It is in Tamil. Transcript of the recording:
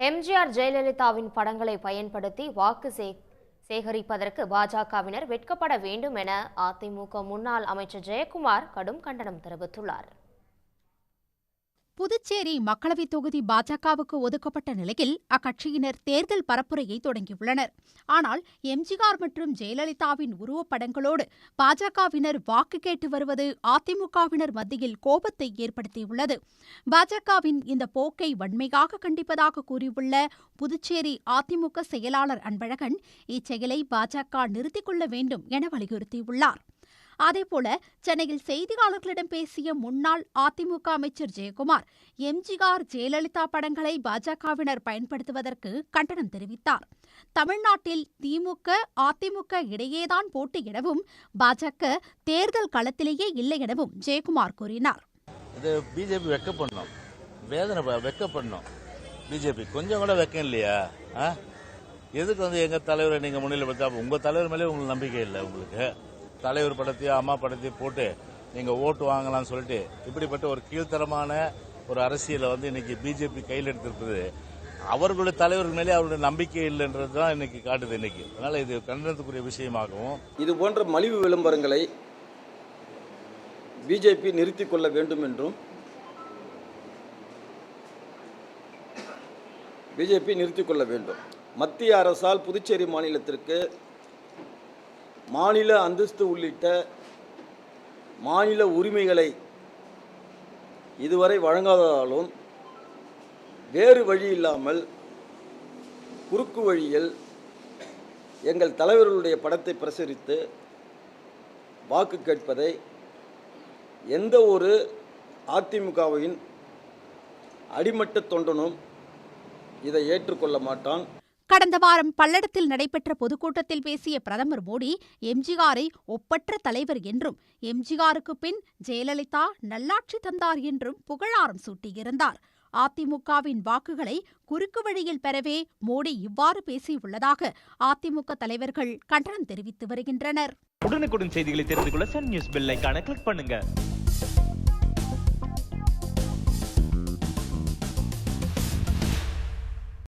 எம்ஜிஆர் ஜெயலலிதாவின் படங்களை பயன்படுத்தி வாக்கு சேகரிப்பதற்கு பாஜகவினர் வெட்கப்பட வேண்டும் என அதிமுக முன்னாள் அமைச்சர் ஜெயக்குமார் கடும் கண்டனம் தெரிவித்துள்ளார். புதுச்சேரி மக்களவைத் தொகுதி பாஜகவுக்கு ஒதுக்கப்பட்ட நிலையில் அக்கட்சியினர் தேர்தல் பரப்புரையை தொடங்கியுள்ளனர். ஆனால் எம்ஜிஆர் மற்றும் ஜெயலலிதாவின் உருவப்படங்களோடு பாஜகவினர் வாக்கு கேட்டு வருவது அதிமுகவினர் மத்தியில் கோபத்தை ஏற்படுத்தியுள்ளது. பாஜகவின் இந்த போக்கை வன்மையாக கண்டிப்பதாக கூறியுள்ள புதுச்சேரி அதிமுக செயலாளர் அன்பழகன் இச்செயலை பாஜக நிறுத்திக் கொள்ள வேண்டும் என வலியுறுத்தியுள்ளார். அதேபோல சென்னையில் செய்தியாளர்களிடம் பேசிய முன்னாள் அதிமுக அமைச்சர் ஜெயக்குமார் எம்ஜிஆர் ஜெயலலிதா படங்களை பாஜகவினர் பயன்படுத்துவதற்கு கண்டனம் தெரிவித்தார். தமிழ்நாட்டில் திமுக அதிமுக இடையேதான் போட்டி எனவும் பாஜக தேர்தல் களத்திலேயே இல்லை எனவும் ஜெயக்குமார் கூறினார். பிஜேபி வெக்கப்படணும், வேதனை வெக்கப்படணும். பிஜேபி கொஞ்சம் கூட வெக்கம் இல்லையா? எதுக்கு எங்க தலைவரை நீங்க முன்னிலைப்படுத்தா? உங்க தலைவர் மேலே உங்களுக்கு நம்பிக்கை இல்லை. உங்களுக்கு தலைவர் படத்தையும் அம்மா படத்தையும் போட்டு நீங்க ஓட்டு வாங்கலாம்னு சொல்லிட்டு இப்படிப்பட்ட ஒரு கீழ்த்தரமான ஒரு அரசியலை இன்னைக்கு பிஜேபி கையில் எடுத்திருப்பது அவர்களுடைய தலைவர்கள் மேலே அவருடைய நம்பிக்கை இல்லைன்றதுதான் இன்னைக்கு காட்டுது. இன்னைக்கு அதனால இது கண்டனத்துக்குரிய விஷயமாகவும் இது போன்ற மலிவு விளம்பரங்களை பிஜேபி நிறுத்திக் கொள்ள வேண்டும் என்றும் மத்திய அரசால் புதுச்சேரி மாநிலத்திற்கு மாநில அந்தஸ்து உள்ளிட்ட மாநில உரிமைகளை இதுவரை வழங்காததாலும் வேறு வழி இல்லாமல் குறுக்கு வழியில் எங்கள் தலைவர்களுடைய படத்தை பிரசுரித்து வாக்கு கேட்பதை எந்த ஒரு அதிமுகவின் அடிமட்ட தொண்டனும் இதை ஏற்றுக்கொள்ள மாட்டான். கடந்த வாரம் பல்லடத்தில் நடைபெற்ற பொதுக்கூட்டத்தில் பேசிய பிரதமர் மோடி எம்ஜிஆரை ஒப்பற்ற தலைவர் என்றும் எம்ஜிஆருக்கு பின் ஜெயலலிதா நல்லாட்சி தந்தார் என்றும் புகழாரம் சூட்டியிருந்தார். அதிமுகவின் வாக்குகளை குறுக்கு வழியில் பெறவே மோடி இவ்வாறு பேசியுள்ளதாக அதிமுக தலைவர்கள் கண்டனம் தெரிவித்து வருகின்றனர். உடனுக்குடன் செய்திகளை தெரிந்து கொள்ள சன் நியூஸ் பெல் ஐகானை கிளிக் பண்ணுங்க.